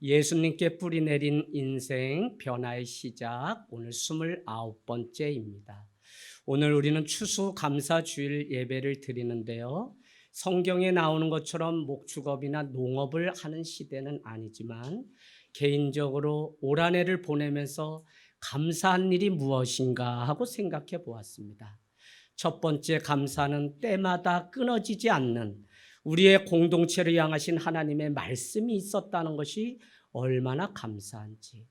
예수님께 뿌리 내린 인생 변화의 시작, 오늘 29번째입니다. 오늘 우리는 추수감사주일 예배를 드리는데요. 성경에 나오는 것처럼 목축업이나 농업을 하는 시대는 아니지만 개인적으로 올 한 해를 보내면서 감사한 일이 무엇인가 하고 생각해 보았습니다. 첫 번째 감사는 때마다 끊어지지 않는 우리의 공동체를 향하신 하나님의 말씀이 있었다는 것이 얼마나 감사한지.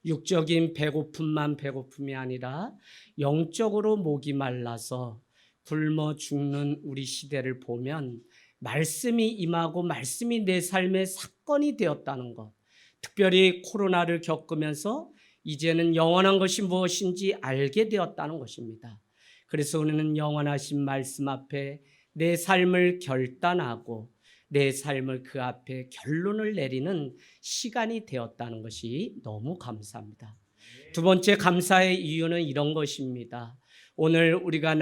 육적인 배고픔만 배고픔이 아니라 영적으로 목이 말라서 굶어 죽는 우리 시대를 보면 말씀이 임하고 말씀이 내 삶의 사건이 되었다는 것. 특별히 코로나를 겪으면서 이제는 영원한 것이 무엇인지 알게 되었다는 것입니다. 그래서 우리는 영원하신 말씀 앞에 내 삶을 결단하고 내 삶을 그 앞에 결론을 내리는 시간이 되었다는 것이 너무 감사합니다. 두 번째 감사의 이유는 이런 것입니다. 오늘 우리가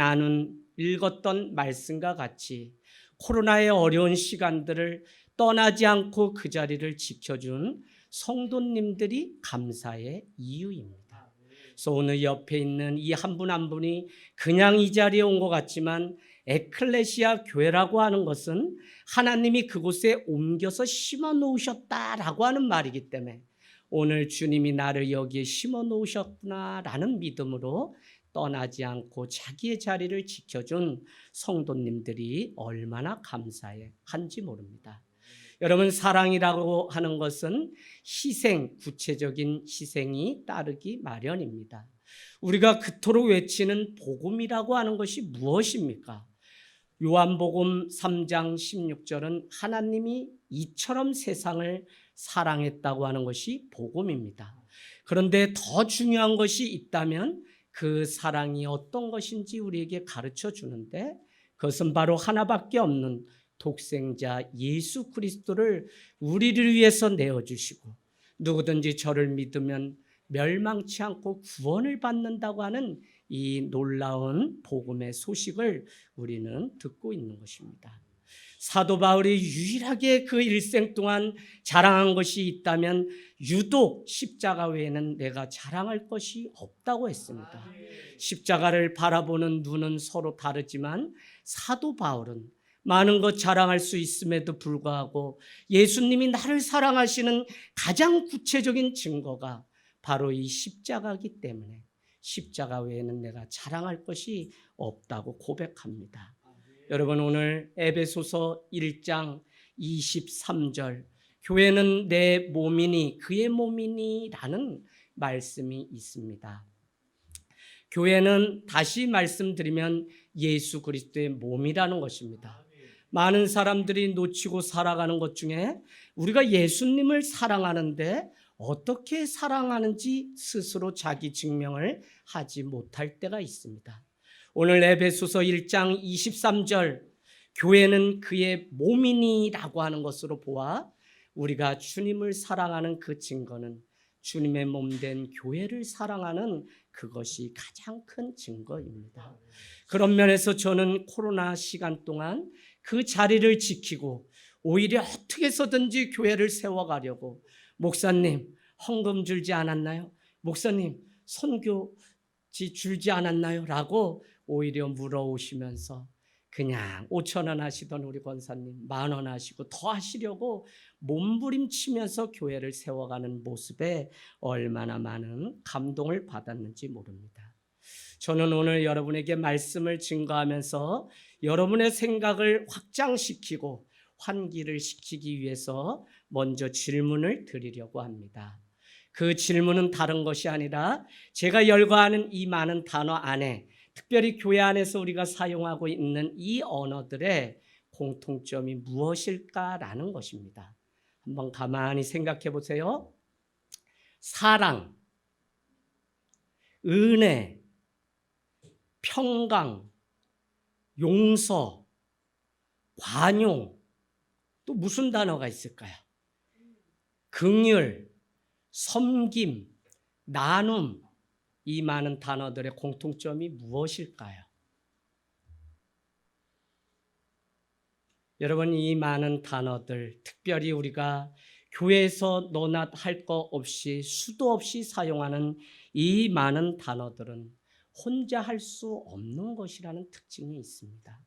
읽었던 말씀과 같이 코로나의 어려운 시간들을 떠나지 않고 그 자리를 지켜준 성도님들이 감사의 이유입니다. 그래서 오늘 옆에 있는 이 한 분 한 분이 그냥 이 자리에 온 것 같지만 에클레시아 교회라고 하는 것은 하나님이 그곳에 옮겨서 심어 놓으셨다라고 하는 말이기 때문에 오늘 주님이 나를 여기에 심어 놓으셨구나라는 믿음으로 떠나지 않고 자기의 자리를 지켜준 성도님들이 얼마나 감사한지 모릅니다. 여러분, 사랑이라고 하는 것은 희생, 구체적인 희생이 따르기 마련입니다. 우리가 그토록 외치는 복음이라고 하는 것이 무엇입니까? 요한복음 3장 16절은 하나님이 이처럼 세상을 사랑했다고 하는 것이 복음입니다. 그런데 더 중요한 것이 있다면 그 사랑이 어떤 것인지 우리에게 가르쳐 주는데 그것은 바로 하나밖에 없는 독생자 예수 그리스도를 우리를 위해서 내어주시고 누구든지 저를 믿으면 멸망치 않고 구원을 받는다고 하는 이 놀라운 복음의 소식을 우리는 듣고 있는 것입니다. 사도 바울이 유일하게 그 일생 동안 자랑한 것이 있다면 유독 십자가 외에는 내가 자랑할 것이 없다고 했습니다. 십자가를 바라보는 눈은 서로 다르지만 사도 바울은 많은 것 자랑할 수 있음에도 불구하고 예수님이 나를 사랑하시는 가장 구체적인 증거가 바로 이 십자가이기 때문에 십자가 외에는 내가 자랑할 것이 없다고 고백합니다. 여러분, 오늘 에베소서 1장 23절 교회는 내 몸이니 그의 몸이니 라는 말씀이 있습니다. 교회는 다시 말씀드리면 예수 그리스도의 몸이라는 것입니다. 많은 사람들이 놓치고 살아가는 것 중에 우리가 예수님을 사랑하는데 어떻게 사랑하는지 스스로 자기 증명을 하지 못할 때가 있습니다. 오늘 에베소서 1장 23절 교회는 그의 몸이니라고 하는 것으로 보아 우리가 주님을 사랑하는 그 증거는 주님의 몸된 교회를 사랑하는 그것이 가장 큰 증거입니다. 그런 면에서 저는 코로나 시간 동안 그 자리를 지키고 오히려 어떻게 해서든지 교회를 세워가려고 목사님 헌금 줄지 않았나요? 목사님 선교지 줄지 않았나요? 라고 오히려 물어오시면서 그냥 5,000원 하시던 우리 권사님 10,000원 하시고 더 하시려고 몸부림치면서 교회를 세워가는 모습에 얼마나 많은 감동을 받았는지 모릅니다. 저는 오늘 여러분에게 말씀을 증거하면서 여러분의 생각을 확장시키고 환기를 시키기 위해서 먼저 질문을 드리려고 합니다. 그 질문은 다른 것이 아니라 제가 열거하는 이 많은 단어 안에 특별히 교회 안에서 우리가 사용하고 있는 이 언어들의 공통점이 무엇일까라는 것입니다. 한번 가만히 생각해 보세요. 사랑, 은혜, 평강, 용서, 관용, 또 무슨 단어가 있을까요? 긍휼, 섬김, 나눔, 이 많은 단어들의 공통점이 무엇일까요? 여러분, 이 많은 단어들, 특별히 우리가 교회에서 너나 할 거 없이 수도 없이 사용하는 이 많은 단어들은 혼자 할 수 없는 것이라는 특징이 있습니다.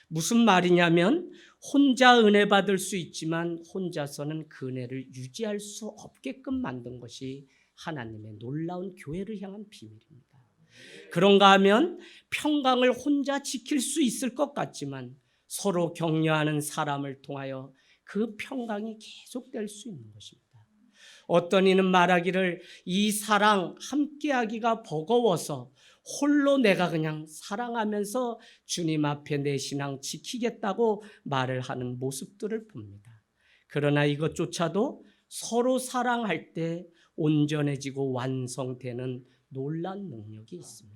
무슨 말이냐면 혼자 은혜 받을 수 있지만 혼자서는 그 은혜를 유지할 수 없게끔 만든 것이 하나님의 놀라운 교회를 향한 비밀입니다. 그런가 하면 평강을 혼자 지킬 수 있을 것 같지만 서로 격려하는 사람을 통하여 그 평강이 계속될 수 있는 것입니다. 어떤 이는 말하기를 이 사랑 함께하기가 버거워서 홀로 내가 그냥 사랑하면서 주님 앞에 내 신앙 지키겠다고 말을 하는 모습들을 봅니다. 그러나 이것조차도 서로 사랑할 때 온전해지고 완성되는 놀라운 능력이 있습니다.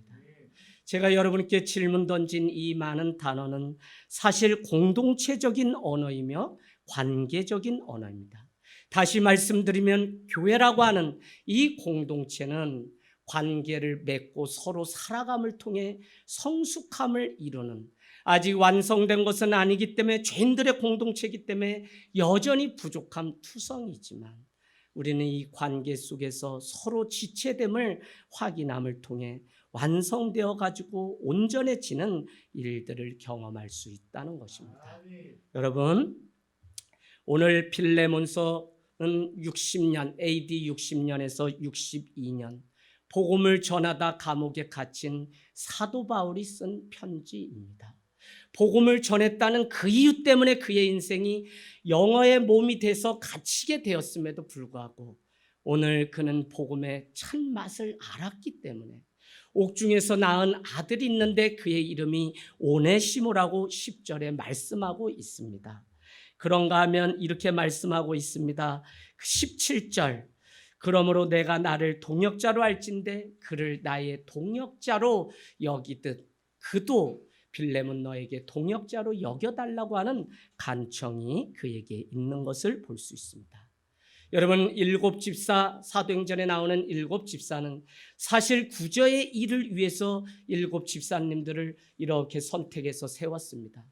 제가 여러분께 질문 던진 이 많은 단어는 사실 공동체적인 언어이며 관계적인 언어입니다. 다시 말씀드리면 교회라고 하는 이 공동체는 관계를 맺고 서로 살아감을 통해 성숙함을 이루는, 아직 완성된 것은 아니기 때문에 죄인들의 공동체이기 때문에 여전히 부족한 투성이지만 우리는 이 관계 속에서 서로 지체됨을 확인함을 통해 완성되어 가지고 온전해지는 일들을 경험할 수 있다는 것입니다. 여러분, 오늘 빌레몬서는 60년, AD 60년에서 62년 복음을 전하다 감옥에 갇힌 사도 바울이 쓴 편지입니다. 복음을 전했다는 그 이유 때문에 그의 인생이 영어의 몸이 돼서 갇히게 되었음에도 불구하고 오늘 그는 복음의 참맛을 알았기 때문에 옥중에서 낳은 아들이 있는데 그의 이름이 오네시모라고 10절에 말씀하고 있습니다. 그런가 하면 이렇게 말씀하고 있습니다. 17절, 그러므로 내가 나를 동역자로 할진대 그를 나의 동역자로 여기듯 그도 빌레몬 너에게 동역자로 여겨달라고 하는 간청이 그에게 있는 것을 볼 수 있습니다. 여러분, 일곱 집사, 사도행전에 나오는 일곱 집사는 사실 구저의 일을 위해서 일곱 집사님들을 이렇게 선택해서 세웠습니다.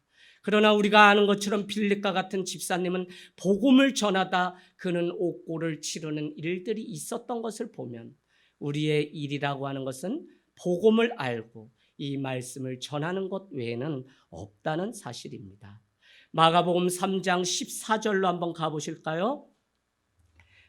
그러나 우리가 아는 것처럼 빌립과 같은 집사님은 복음을 전하다 그는 옥고를 치르는 일들이 있었던 것을 보면 우리의 일이라고 하는 것은 복음을 알고 이 말씀을 전하는 것 외에는 없다는 사실입니다. 마가복음 3장 14절로 한번 가보실까요?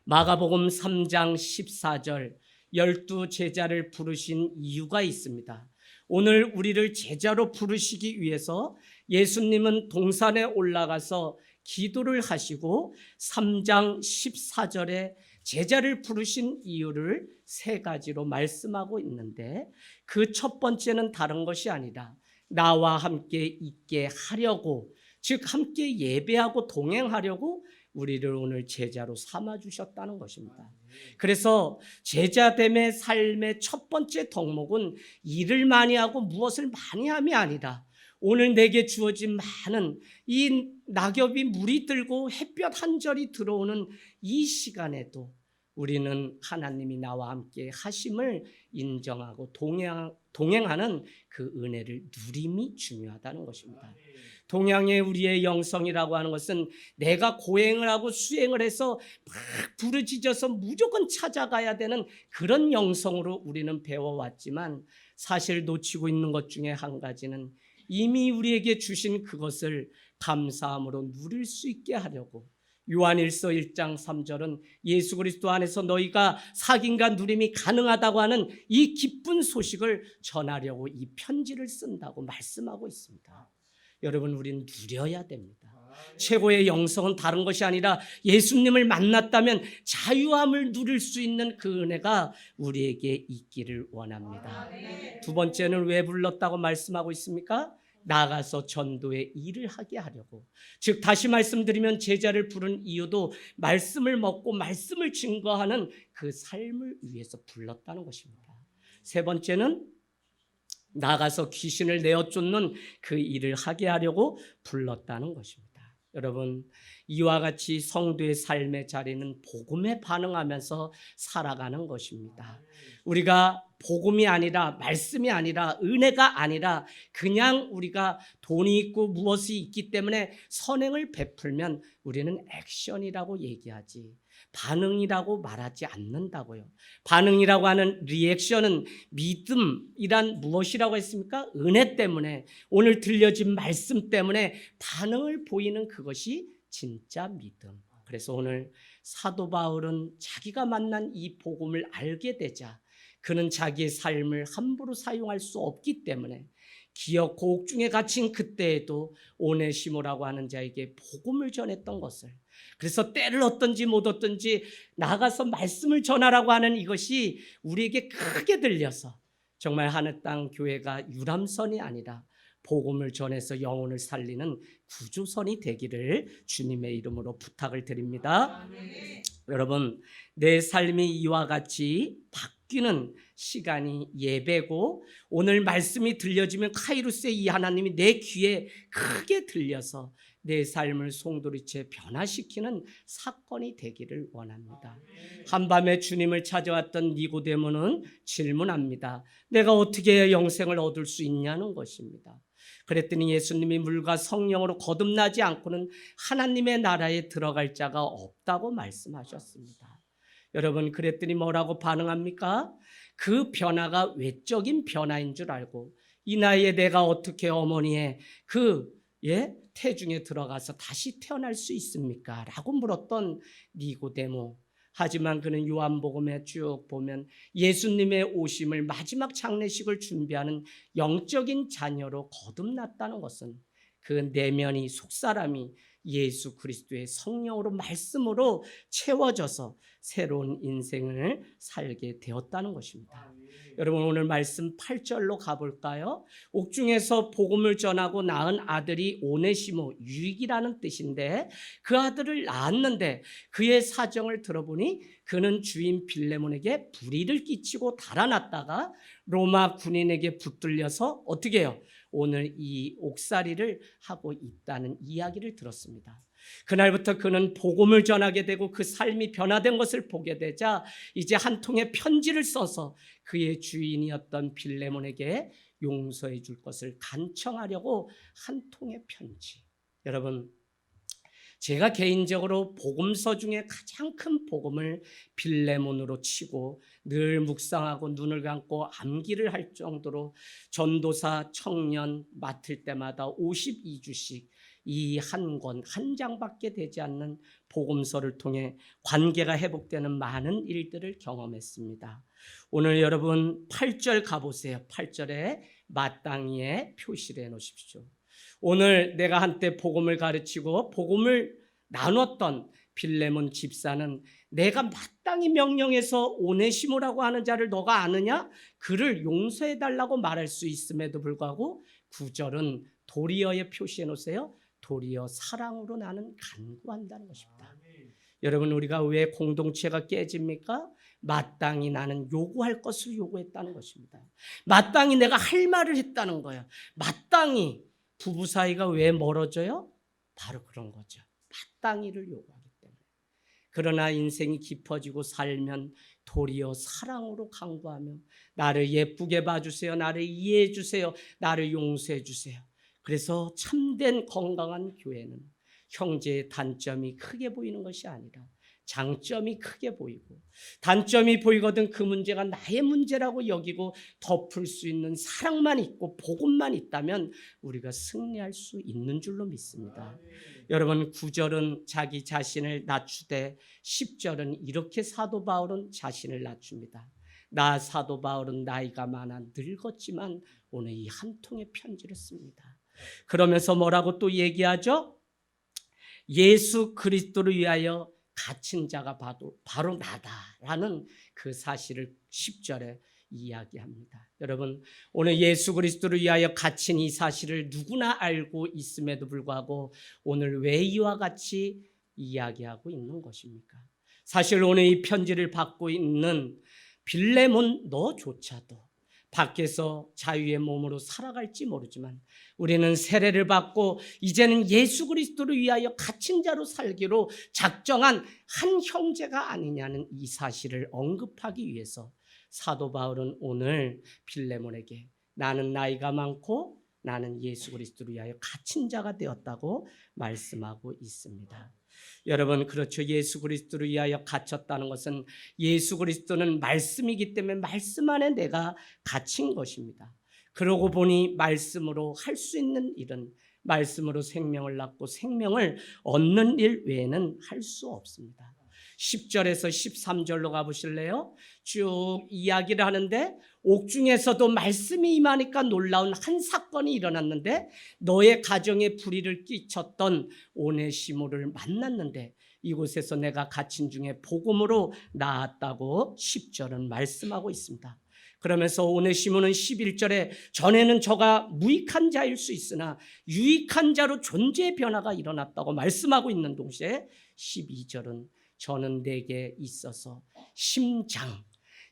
마가복음 3장 14절, 12 제자를 부르신 이유가 있습니다. 오늘 우리를 제자로 부르시기 위해서 예수님은 동산에 올라가서 기도를 하시고 3장 14절에 제자를 부르신 이유를 세 가지로 말씀하고 있는데 그 첫 번째는 다른 것이 아니라 나와 함께 있게 하려고, 즉 함께 예배하고 동행하려고 우리를 오늘 제자로 삼아주셨다는 것입니다. 그래서 제자됨의 삶의 첫 번째 덕목은 일을 많이 하고 무엇을 많이 함이 아니라 오늘 내게 주어진 많은 이 낙엽이 물이 들고 햇볕 한 절이 들어오는 이 시간에도 우리는 하나님이 나와 함께 하심을 인정하고 동행하는 그 은혜를 누림이 중요하다는 것입니다. 동양의 우리의 영성이라고 하는 것은 내가 고행을 하고 수행을 해서 막 부르짖어서 무조건 찾아가야 되는 그런 영성으로 우리는 배워왔지만 사실 놓치고 있는 것 중에 한 가지는 이미 우리에게 주신 그것을 감사함으로 누릴 수 있게 하려고 요한일서 1장 3절은 예수 그리스도 안에서 너희가 사귐과 누림이 가능하다고 하는 이 기쁜 소식을 전하려고 이 편지를 쓴다고 말씀하고 있습니다. 여러분, 우리는 누려야 됩니다. 최고의 영성은 다른 것이 아니라 예수님을 만났다면 자유함을 누릴 수 있는 그 은혜가 우리에게 있기를 원합니다. 두 번째는 왜 불렀다고 말씀하고 있습니까? 나가서 전도의 일을 하게 하려고. 즉 다시 말씀드리면 제자를 부른 이유도 말씀을 먹고 말씀을 증거하는 그 삶을 위해서 불렀다는 것입니다. 세 번째는 나가서 귀신을 내어 쫓는 그 일을 하게 하려고 불렀다는 것입니다. 여러분, 이와 같이 성도의 삶의 자리는 복음에 반응하면서 살아가는 것입니다. 우리가 복음이 아니라 말씀이 아니라 은혜가 아니라 그냥 우리가 돈이 있고 무엇이 있기 때문에 선행을 베풀면 우리는 액션이라고 얘기하지, 반응이라고 말하지 않는다고요. 반응이라고 하는 리액션은 믿음이란 무엇이라고 했습니까? 은혜 때문에, 오늘 들려진 말씀 때문에 반응을 보이는 그것이 진짜 믿음. 그래서 오늘 사도 바울은 자기가 만난 이 복음을 알게 되자 그는 자기의 삶을 함부로 사용할 수 없기 때문에 기억 고혹 중에 갇힌 그때에도 오네시모라고 하는 자에게 복음을 전했던 것을, 그래서 때를 얻든지 못 얻든지 나가서 말씀을 전하라고 하는 이것이 우리에게 크게 들려서 정말 하늘 땅 교회가 유람선이 아니라 복음을 전해서 영혼을 살리는 구조선이 되기를 주님의 이름으로 부탁을 드립니다. 아멘. 여러분, 내 삶이 이와 같이 바뀌는 시간이 예배고, 오늘 말씀이 들려지면 카이루스의 이 하나님이 내 귀에 크게 들려서 내 삶을 송두리째 변화시키는 사건이 되기를 원합니다. 한밤에 주님을 찾아왔던 니고데모는 질문합니다. 내가 어떻게 영생을 얻을 수 있냐는 것입니다. 그랬더니 예수님이 물과 성령으로 거듭나지 않고는 하나님의 나라에 들어갈 자가 없다고 말씀하셨습니다. 여러분, 그랬더니 뭐라고 반응합니까? 그 변화가 외적인 변화인 줄 알고, 이 나이에 내가 어떻게 어머니의 태중에 들어가서 다시 태어날 수 있습니까? 라고 물었던 니고데모. 하지만 그는 요한복음에 쭉 보면 예수님의 오심을, 마지막 장례식을 준비하는 영적인 자녀로 거듭났다는 것은 그 내면이, 속사람이 예수 그리스도의 성령으로, 말씀으로 채워져서 새로운 인생을 살게 되었다는 것입니다. 여러분, 오늘 말씀 8절로 가볼까요? 옥중에서 복음을 전하고 낳은 아들이 오네시모, 유익이라는 뜻인데, 그 아들을 낳았는데 그의 사정을 들어보니 그는 주인 빌레몬에게 불의를 끼치고 달아났다가 로마 군인에게 붙들려서 어떻게 해요? 오늘 이 옥살이를 하고 있다는 이야기를 들었습니다. 그날부터 그는 복음을 전하게 되고 그 삶이 변화된 것을 보게 되자 이제 한 통의 편지를 써서 그의 주인이었던 빌레몬에게 용서해 줄 것을 간청하려고 한 통의 편지. 여러분, 제가 개인적으로 복음서 중에 가장 큰 복음을 빌레몬으로 치고 늘 묵상하고 눈을 감고 암기를 할 정도로 전도사 청년 맡을 때마다 52주씩 이 한 권, 한 장밖에 되지 않는 복음서를 통해 관계가 회복되는 많은 일들을 경험했습니다. 오늘 여러분 8절 가보세요. 8절에 마땅히에 표시를 해놓으십시오. 오늘 내가 한때 복음을 가르치고 복음을 나눴던 빌레몬 집사는 내가 마땅히 명령해서 오네시모라고 하는 자를 너가 아느냐? 그를 용서해달라고 말할 수 있음에도 불구하고 9절은 도리어에 표시해 놓으세요. 도리어 사랑으로 나는 간구한다는 것입니다. 여러분, 우리가 왜 공동체가 깨집니까? 마땅히 나는 요구할 것을 요구했다는 것입니다. 마땅히 내가 할 말을 했다는 거예요. 마땅히 부부 사이가 왜 멀어져요? 바로 그런 거죠. 마땅히를 요구하기 때문에. 그러나 인생이 깊어지고 살면 도리어 사랑으로 간구하며 나를 예쁘게 봐주세요. 나를 이해해 주세요. 나를 용서해 주세요. 그래서 참된 건강한 교회는 형제의 단점이 크게 보이는 것이 아니라 장점이 크게 보이고, 단점이 보이거든 그 문제가 나의 문제라고 여기고 덮을 수 있는 사랑만 있고 복음만 있다면 우리가 승리할 수 있는 줄로 믿습니다. 여러분, 9절은 자기 자신을 낮추되 10절은 이렇게 사도 바울은 자신을 낮춥니다. 나 사도 바울은 나이가 많아 늙었지만 오늘 이 한 통의 편지를 씁니다. 그러면서 뭐라고 또 얘기하죠? 예수 그리스도를 위하여 갇힌 자가 바로 나다라는 그 사실을 10절에 이야기합니다. 여러분, 오늘 예수 그리스도를 위하여 갇힌 이 사실을 누구나 알고 있음에도 불구하고 오늘 왜 이와 같이 이야기하고 있는 것입니까? 사실 오늘 이 편지를 받고 있는 빌레몬 너조차도 밖에서 자유의 몸으로 살아갈지 모르지만 우리는 세례를 받고 이제는 예수 그리스도를 위하여 갇힌 자로 살기로 작정한 한 형제가 아니냐는 이 사실을 언급하기 위해서 사도 바울은 오늘 빌레몬에게 나는 나이가 많고 나는 예수 그리스도를 위하여 갇힌 자가 되었다고 말씀하고 있습니다. 여러분, 그렇죠. 예수 그리스도를 위하여 갇혔다는 것은 예수 그리스도는 말씀이기 때문에 말씀 안에 내가 갇힌 것입니다. 그러고 보니 말씀으로 할 수 있는 일은 말씀으로 생명을 낳고 생명을 얻는 일 외에는 할 수 없습니다. 10절에서 13절로 가보실래요? 쭉 이야기를 하는데 옥중에서도 말씀이 임하니까 놀라운 한 사건이 일어났는데 너의 가정에 불의를 끼쳤던 오네시모를 만났는데 이곳에서 내가 갇힌 중에 복음으로 나았다고 10절은 말씀하고 있습니다. 그러면서 오네시모는 11절에 전에는 저가 무익한 자일 수 있으나 유익한 자로 존재의 변화가 일어났다고 말씀하고 있는 동시에 12절은 저는 내게 있어서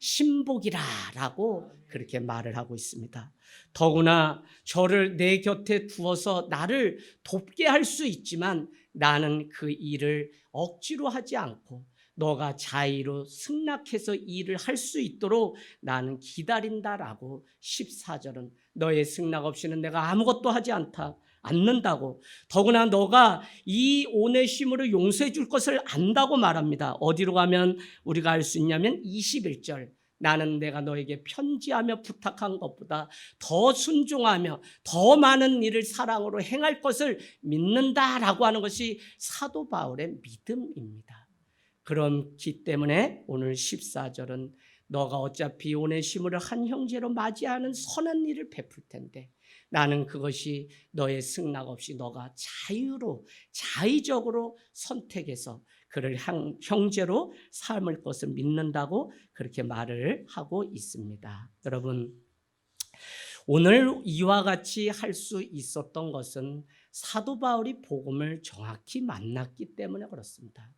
신복이라라고 그렇게 말을 하고 있습니다. 더구나 저를 내 곁에 두어서 나를 돕게 할 수 있지만 나는 그 일을 억지로 하지 않고 너가 자의로 승낙해서 일을 할 수 있도록 나는 기다린다라고 14절은 너의 승낙 없이는 내가 아무것도 하지 않는다고, 더구나 너가 이 오네시모를 용서해 줄 것을 안다고 말합니다. 어디로 가면 우리가 알 수 있냐면 21절, 나는 내가 너에게 편지하며 부탁한 것보다 더 순종하며 더 많은 일을 사랑으로 행할 것을 믿는다라고 하는 것이 사도 바울의 믿음입니다. 그렇기 때문에 오늘 14절은 너가 어차피 오네시모를 한 형제로 맞이하는 선한 일을 베풀 텐데 나는 그것이 너의 승낙 없이 너가 자의적으로 선택해서 그를 형제로 삼을 것을 믿는다고 그렇게 말을 하고 있습니다. 여러분, 오늘 이와 같이 할 수 있었던 것은 사도 바울이 복음을 정확히 만났기 때문에 그렇습니다.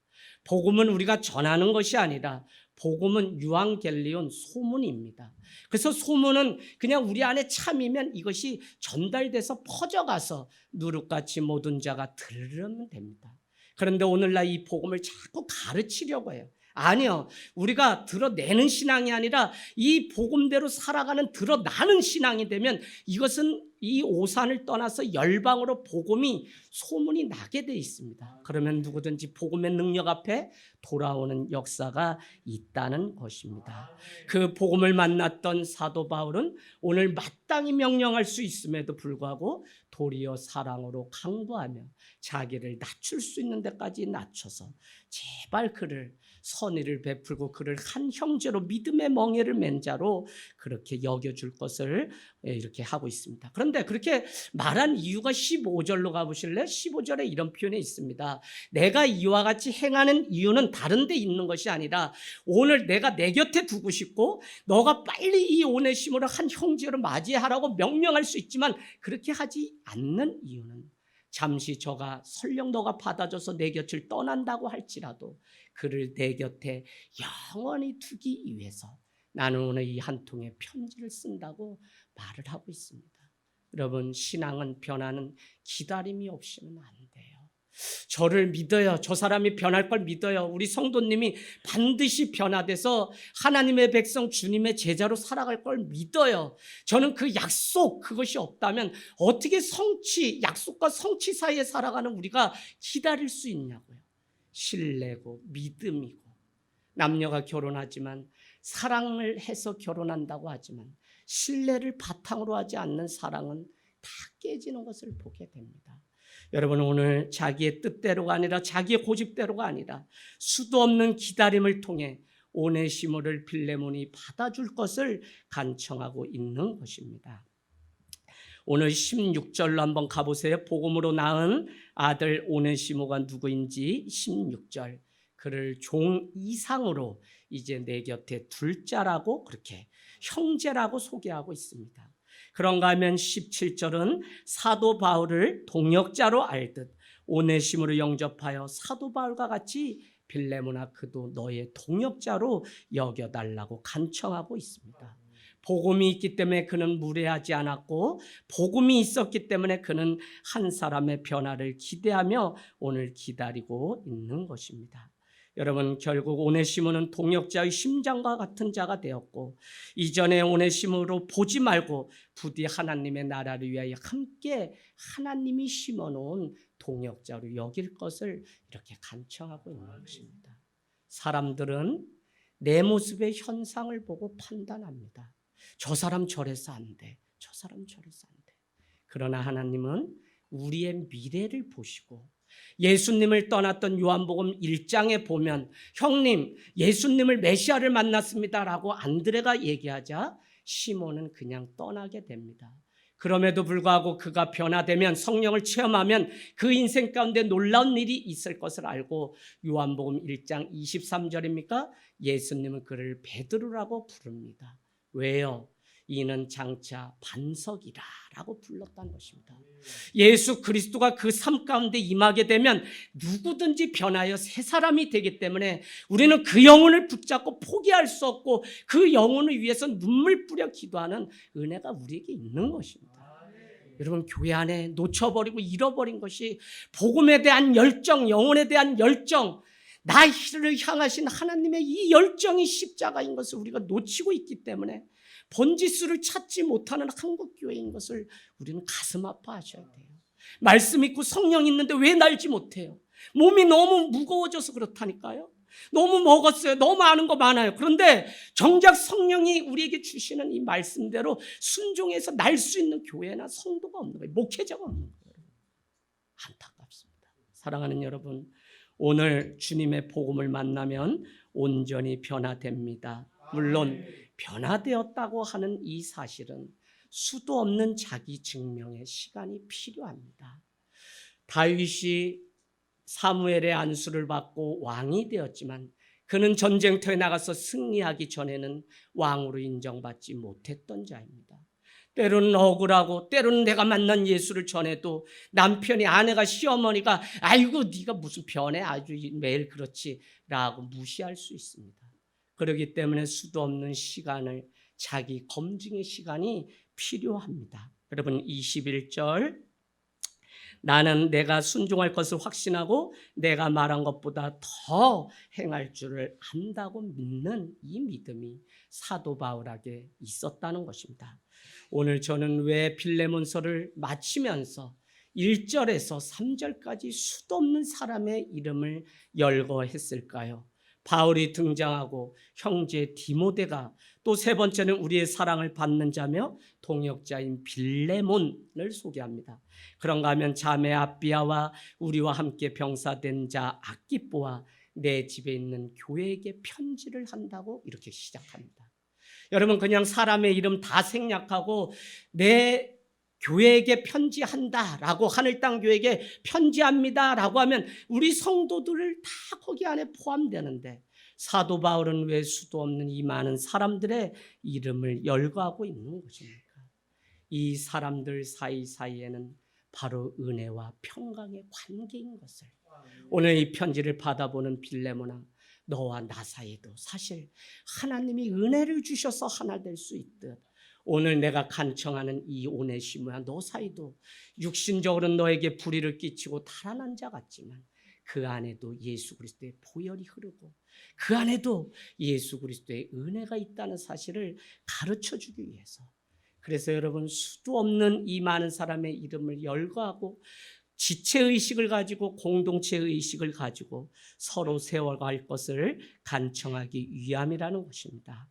복음은 우리가 전하는 것이 아니라 복음은 유앙겔리온, 소문입니다. 그래서 소문은 그냥 우리 안에 참이면 이것이 전달돼서 퍼져가서 누룩같이 모든 자가 들으면 됩니다. 그런데 오늘날 이 복음을 자꾸 가르치려고 해요. 아니요, 우리가 드러내는 신앙이 아니라 이 복음대로 살아가는 드러나는 신앙이 되면 이것은 이 오산을 떠나서 열방으로 복음이 소문이 나게 돼 있습니다. 그러면 누구든지 복음의 능력 앞에 돌아오는 역사가 있다는 것입니다. 그 복음을 만났던 사도 바울은 오늘 마땅히 명령할 수 있음에도 불구하고 도리어 사랑으로 강구하며 자기를 낮출 수 있는 데까지 낮춰서 제발 그를 선의를 베풀고 그를 한 형제로 믿음의 멍에를 맨 자로 그렇게 여겨줄 것을 이렇게 하고 있습니다. 그런데 그렇게 말한 이유가 15절로 가보실래요? 15절에 이런 표현이 있습니다. 내가 이와 같이 행하는 이유는 다른 데 있는 것이 아니라 오늘 내가 내 곁에 두고 싶고 너가 빨리 이 오네시모를 한 형제로 맞이하라고 명령할 수 있지만 그렇게 하지 않는 이유는 잠시 저가 설령 너가 받아줘서 내 곁을 떠난다고 할지라도 그를 내 곁에 영원히 두기 위해서 나는 오늘 이 한 통의 편지를 쓴다고 말을 하고 있습니다. 여러분, 신앙은 변화는 기다림이 없이는 안 돼요. 저를 믿어요. 저 사람이 변할 걸 믿어요. 우리 성도님이 반드시 변화돼서 하나님의 백성 주님의 제자로 살아갈 걸 믿어요. 저는 그 약속, 그것이 없다면 어떻게 약속과 성취 사이에 살아가는 우리가 기다릴 수 있냐고요. 신뢰고 믿음이고, 남녀가 결혼하지만 사랑을 해서 결혼한다고 하지만 신뢰를 바탕으로 하지 않는 사랑은 다 깨지는 것을 보게 됩니다. 여러분, 오늘 자기의 뜻대로가 아니라 자기의 고집대로가 아니라 수도 없는 기다림을 통해 오네시모를 빌레몬이 받아줄 것을 간청하고 있는 것입니다. 오늘 16절로 한번 가보세요. 복음으로 낳은 아들 오네시모가 누구인지 16절, 그를 종 이상으로 이제 내 곁에 둘 자라고 그렇게 형제라고 소개하고 있습니다. 그런가 하면 17절은 사도 바울을 동역자로 알듯 오네시모를 영접하여 사도 바울과 같이 빌레몬아 그도 너의 동역자로 여겨달라고 간청하고 있습니다. 복음이 있기 때문에 그는 무례하지 않았고 복음이 있었기 때문에 그는 한 사람의 변화를 기대하며 오늘 기다리고 있는 것입니다. 여러분, 결국 오네시모는 동역자의 심장과 같은 자가 되었고, 이전에 오네시모로 보지 말고 부디 하나님의 나라를 위하여 함께 하나님이 심어놓은 동역자로 여길 것을 이렇게 간청하고 있는 것입니다. 사람들은 내 모습의 현상을 보고 판단합니다. 저 사람 저래서 안 돼. 저 사람 저래서 안 돼. 그러나 하나님은 우리의 미래를 보시고, 예수님을 떠났던 요한복음 1장에 보면 형님 예수님을 메시아를 만났습니다라고 안드레가 얘기하자 시몬은 그냥 떠나게 됩니다. 그럼에도 불구하고 그가 변화되면, 성령을 체험하면 그 인생 가운데 놀라운 일이 있을 것을 알고 요한복음 1장 23절입니까? 예수님은 그를 베드로라고 부릅니다. 왜요? 이는 장차 반석이라 라고 불렀다는 것입니다. 예수 그리스도가 그 삶 가운데 임하게 되면 누구든지 변하여 새 사람이 되기 때문에 우리는 그 영혼을 붙잡고 포기할 수 없고 그 영혼을 위해서 눈물 뿌려 기도하는 은혜가 우리에게 있는 것입니다. 여러분, 교회 안에 놓쳐버리고 잃어버린 것이 복음에 대한 열정, 영혼에 대한 열정, 나를 향하신 하나님의 이 열정이 십자가인 것을 우리가 놓치고 있기 때문에 본지수를 찾지 못하는 한국교회인 것을 우리는 가슴 아파하셔야 돼요. 말씀 있고 성령 있는데 왜 날지 못해요? 몸이 너무 무거워져서 그렇다니까요. 너무 먹었어요. 너무 아는 거 많아요. 그런데 정작 성령이 우리에게 주시는 이 말씀대로 순종해서 날 수 있는 교회나 성도가 없는 거예요. 목회자가 없는 거예요. 안타깝습니다. 사랑하는 여러분, 오늘 주님의 복음을 만나면 온전히 변화됩니다. 물론 변화되었다고 하는 이 사실은 수도 없는 자기 증명의 시간이 필요합니다. 다윗이 사무엘의 안수를 받고 왕이 되었지만 그는 전쟁터에 나가서 승리하기 전에는 왕으로 인정받지 못했던 자입니다. 때로는 억울하고, 때로는 내가 만난 예수를 전해도 남편이, 아내가, 시어머니가 아이고 네가 무슨 변해, 아주 매일 그렇지 라고 무시할 수 있습니다. 그렇기 때문에 수도 없는 시간을, 자기 검증의 시간이 필요합니다. 여러분, 21절, 나는 내가 순종할 것을 확신하고 내가 말한 것보다 더 행할 줄을 안다고 믿는 이 믿음이 사도 바울에게 있었다는 것입니다. 오늘 저는 왜 빌레몬서를 마치면서 1절에서 3절까지 수도 없는 사람의 이름을 열거했을까요? 바울이 등장하고 형제 디모데가, 또 세 번째는 우리의 사랑을 받는 자며 동역자인 빌레몬을 소개합니다. 그런가 하면 자매 아비아와 우리와 함께 병사된 자 아키뽀와 내 집에 있는 교회에게 편지를 한다고 이렇게 시작합니다. 여러분, 그냥 사람의 이름 다 생략하고 내 교회에게 편지한다라고, 하늘 땅 교회에게 편지합니다라고 하면 우리 성도들을 다 거기 안에 포함되는데, 사도 바울은 왜 수도 없는 이 많은 사람들의 이름을 열거하고 있는 것입니까? 이 사람들 사이사이에는 바로 은혜와 평강의 관계인 것을, 오늘 이 편지를 받아보는 빌레몬아, 너와 나 사이도 사실 하나님이 은혜를 주셔서 하나 될 수 있듯, 오늘 내가 간청하는 이 오네시모야, 너 사이도 육신적으로 너에게 불의를 끼치고 달아난 자 같지만 그 안에도 예수 그리스도의 보혈이 흐르고 그 안에도 예수 그리스도의 은혜가 있다는 사실을 가르쳐주기 위해서, 그래서 여러분, 수도 없는 이 많은 사람의 이름을 열거하고 지체의식을 가지고, 공동체의식을 가지고 서로 세워갈 것을 간청하기 위함이라는 것입니다.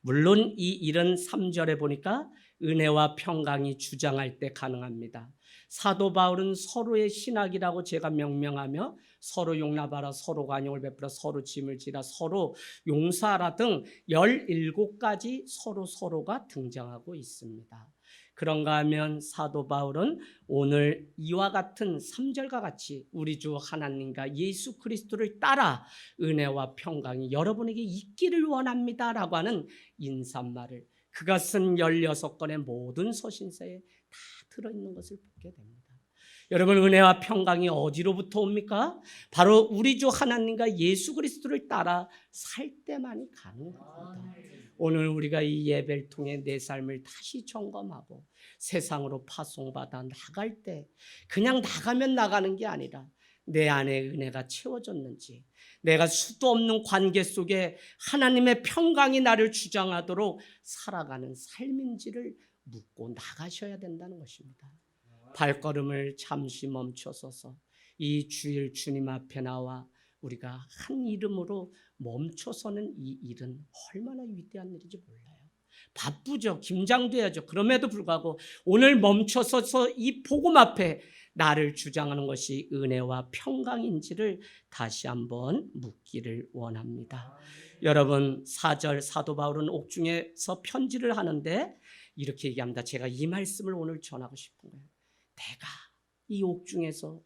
물론 이 일은 3절에 보니까 은혜와 평강이 주장할 때 가능합니다. 사도 바울은 서로의 신학이라고 제가 명명하며 서로 용납하라, 서로 관용을 베풀어, 서로 짐을 지라, 서로 용서하라 등 17가지 서로가 등장하고 있습니다. 그런가 하면 사도 바울은 오늘 이와 같은 3절과 같이 우리 주 하나님과 예수 그리스도를 따라 은혜와 평강이 여러분에게 있기를 원합니다 라고 하는 인사말을, 그가 쓴 16권의 모든 서신서에 다 들어있는 것을 보게 됩니다. 여러분, 은혜와 평강이 어디로부터 옵니까? 바로 우리 주 하나님과 예수 그리스도를 따라 살 때만이 가능합니다. 오늘 우리가 이 예배를 통해 내 삶을 다시 점검하고 세상으로 파송받아 나갈 때 그냥 나가면 나가는 게 아니라 내 안에 은혜가 채워졌는지, 내가 수도 없는 관계 속에 하나님의 평강이 나를 주장하도록 살아가는 삶인지를 묻고 나가셔야 된다는 것입니다. 발걸음을 잠시 멈춰서서 이 주일 주님 앞에 나와 우리가 한 이름으로 멈춰서는 이 일은 얼마나 위대한 일인지 몰라요. 바쁘죠. 김장돼야죠. 그럼에도 불구하고 오늘 멈춰서서 이 복음 앞에 나를 주장하는 것이 은혜와 평강인지를 다시 한번 묻기를 원합니다. 여러분, 4절 사도 바울은 옥중에서 편지를 하는데 이렇게 얘기합니다. 제가 이 말씀을 오늘 전하고 싶은 거예요. 내가 이 옥중에서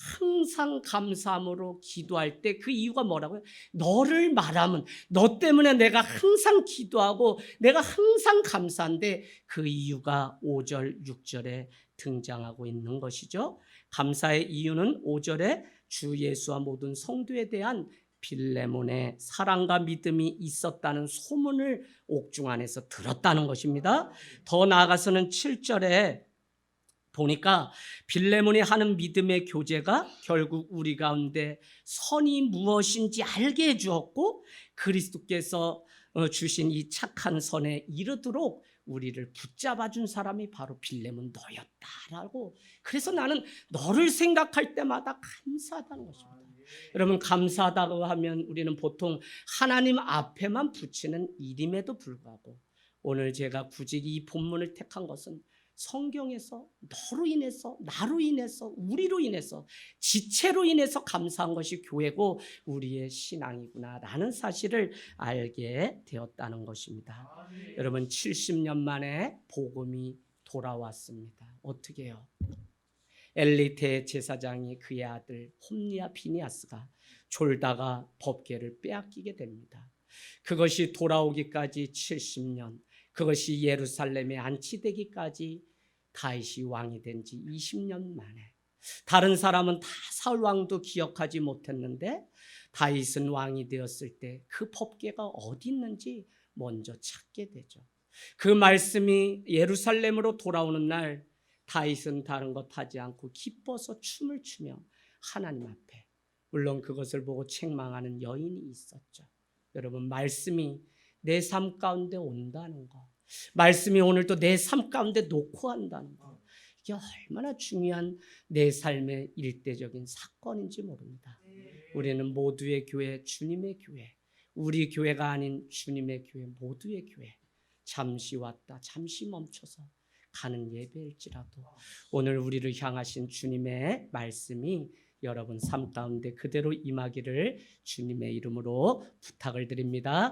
항상 감사함으로 기도할 때 그 이유가 뭐라고요? 너를 말하면, 너 때문에 내가 항상 기도하고 내가 항상 감사한데 그 이유가 5절, 6절에 등장하고 있는 것이죠. 감사의 이유는 5절에 주 예수와 모든 성도에 대한 빌레몬의 사랑과 믿음이 있었다는 소문을 옥중 안에서 들었다는 것입니다. 더 나아가서는 7절에 보니까 빌레몬이 하는 믿음의 교제가 결국 우리 가운데 선이 무엇인지 알게 해주었고 그리스도께서 주신 이 착한 선에 이르도록 우리를 붙잡아 준 사람이 바로 빌레몬 너였다라고. 그래서 나는 너를 생각할 때마다 감사하다는 것입니다. 여러분, 감사하다고 하면 우리는 보통 하나님 앞에만 붙이는 일임에도 불구하고 오늘 제가 굳이 이 본문을 택한 것은 성경에서 너로 인해서, 나로 인해서, 우리로 인해서, 지체로 인해서 감사한 것이 교회고 우리의 신앙이구나라는 사실을 알게 되었다는 것입니다. 여러분, 70년 만에 복음이 돌아왔습니다. 어떻게 해요? 엘리 대제사장이 그의 아들 홈리와 비니아스가 졸다가 법궤를 빼앗기게 됩니다. 그것이 돌아오기까지 70년, 그것이 예루살렘에 안치되기까지 다윗이 왕이 된 지 20년 만에, 다른 사람은 다 사울 왕도 기억하지 못했는데 다윗은 왕이 되었을 때 그 법궤가 어디 있는지 먼저 찾게 되죠. 그 말씀이 예루살렘으로 돌아오는 날 다윗은 다른 것 하지 않고 기뻐서 춤을 추며 하나님 앞에, 물론 그것을 보고 책망하는 여인이 있었죠. 여러분, 말씀이 내 삶 가운데 온다는 거, 말씀이 오늘도 내 삶 가운데 놓고 한다는 거, 이게 얼마나 중요한 내 삶의 일대적인 사건인지 모릅니다. 우리는 모두의 교회, 주님의 교회, 우리 교회가 아닌 주님의 교회, 모두의 교회, 잠시 왔다 잠시 멈춰서 가는 예배일지라도 오늘 우리를 향하신 주님의 말씀이 여러분 삶 가운데 그대로 임하기를 주님의 이름으로 부탁을 드립니다.